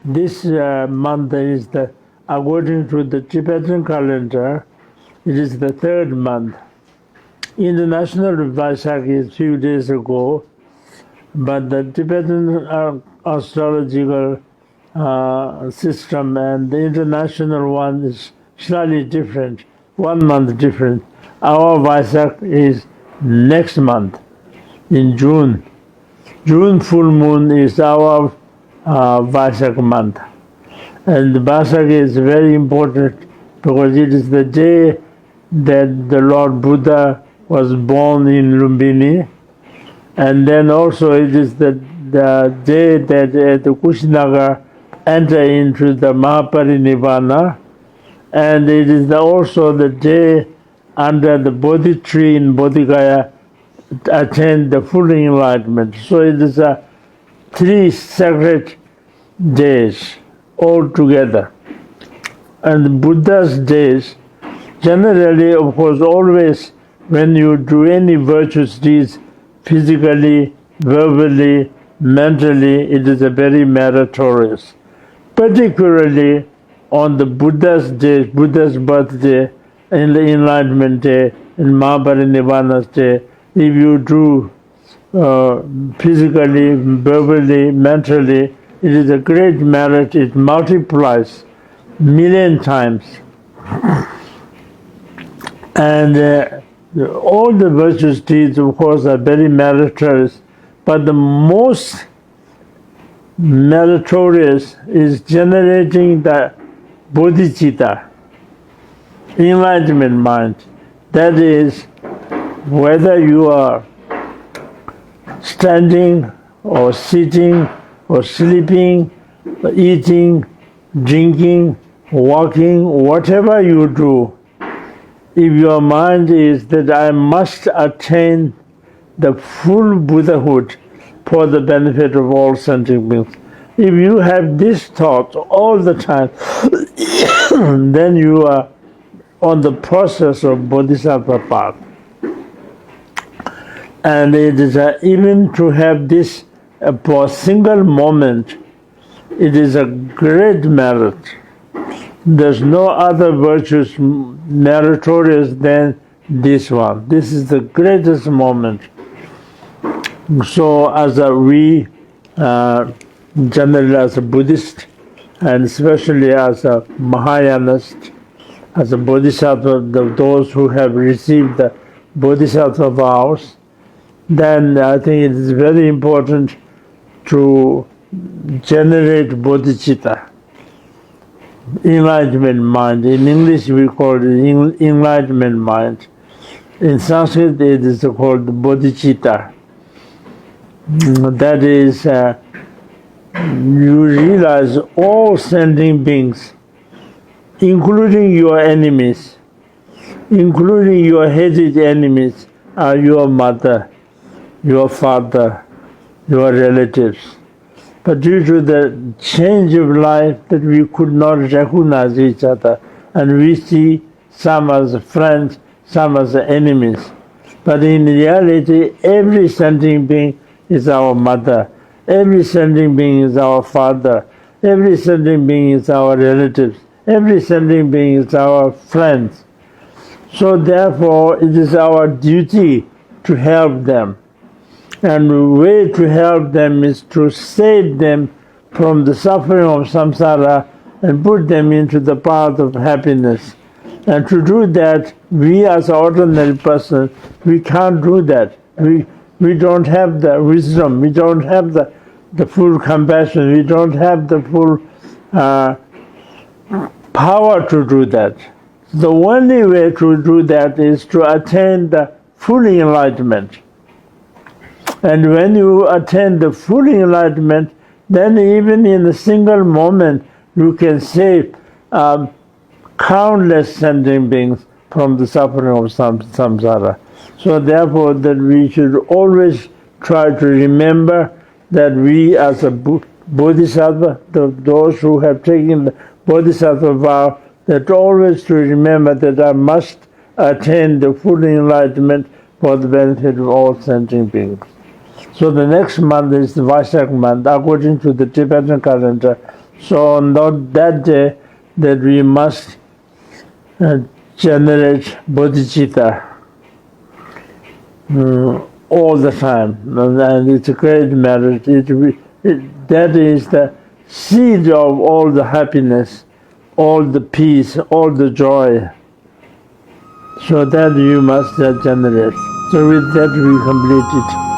This month is according to the Tibetan calendar, it is the third month. International Vaishak is few days ago, but the Tibetan astrological system and the international one is slightly different, 1 month different. Our Vaishak is next month, in June. June full moon is our Vaishak month. And Vaishak is very important because it is the day that the Lord Buddha was born in Lumbini. And then also it is the day that the Kushinagar enter into the Mahaparinibbana. And it is also the day under the Bodhi tree in Bodhigaya attain the full enlightenment. So it is 3 sacred days all together. And Buddha's days, generally, of course, always when you do any virtuous deeds, physically, verbally, mentally, it is a very meritorious. Particularly on the Buddha's day, Buddha's birthday, in the Enlightenment Day, in Mahaparinibbana's day, if you do physically, verbally, mentally, it is a great merit. It multiplies 1,000,000 times. And all the virtuous deeds, of course, are very meritorious, but the most meritorious is generating the bodhicitta, enlightenment mind. That is, whether you are standing or sitting or sleeping, or eating, drinking, walking, whatever you do, if your mind is that I must attain the full Buddhahood for the benefit of all sentient beings, if you have this thought all the time, then you are on the process of Bodhisattva path. And it is even to have this for a single moment, it is a great merit. There's no other virtues meritorious than this one. This is the greatest moment. So as we generally as a Buddhist, and especially as a Mahayanist, as a Bodhisattva, those who have received the Bodhisattva vows, then I think it is very important to generate bodhicitta, enlightenment mind. In English we call it enlightenment mind. In Sanskrit it is called bodhicitta. That is, you realize all sentient beings, including your enemies, including your hated enemies, are your mother, your father, your relatives. But due to the change of life that we could not recognize each other, and we see some as friends, some as enemies. But in reality, every sentient being is our mother, every sentient being is our father, every sentient being is our relatives, every sentient being is our friends. So therefore, it is our duty to help them. And the way to help them is to save them from the suffering of samsara and put them into the path of happiness. And to do that, we as an ordinary person, we can't do that. We don't have the wisdom, we don't have the full compassion, we don't have the full power to do that. The only way to do that is to attain the full enlightenment. And when you attain the full enlightenment, then even in a single moment, you can save countless sentient beings from the suffering of samsara. So therefore, that we should always try to remember that we as a bodhisattva, those who have taken the bodhisattva vow, that always to remember that I must attain the full enlightenment for the benefit of all sentient beings. So the next month is the Vaishak month, according to the Tibetan calendar. So on that day, that we must generate bodhicitta all the time, and it's a great merit. That is the seed of all the happiness, all the peace, all the joy. So that you must generate. So with that we complete it.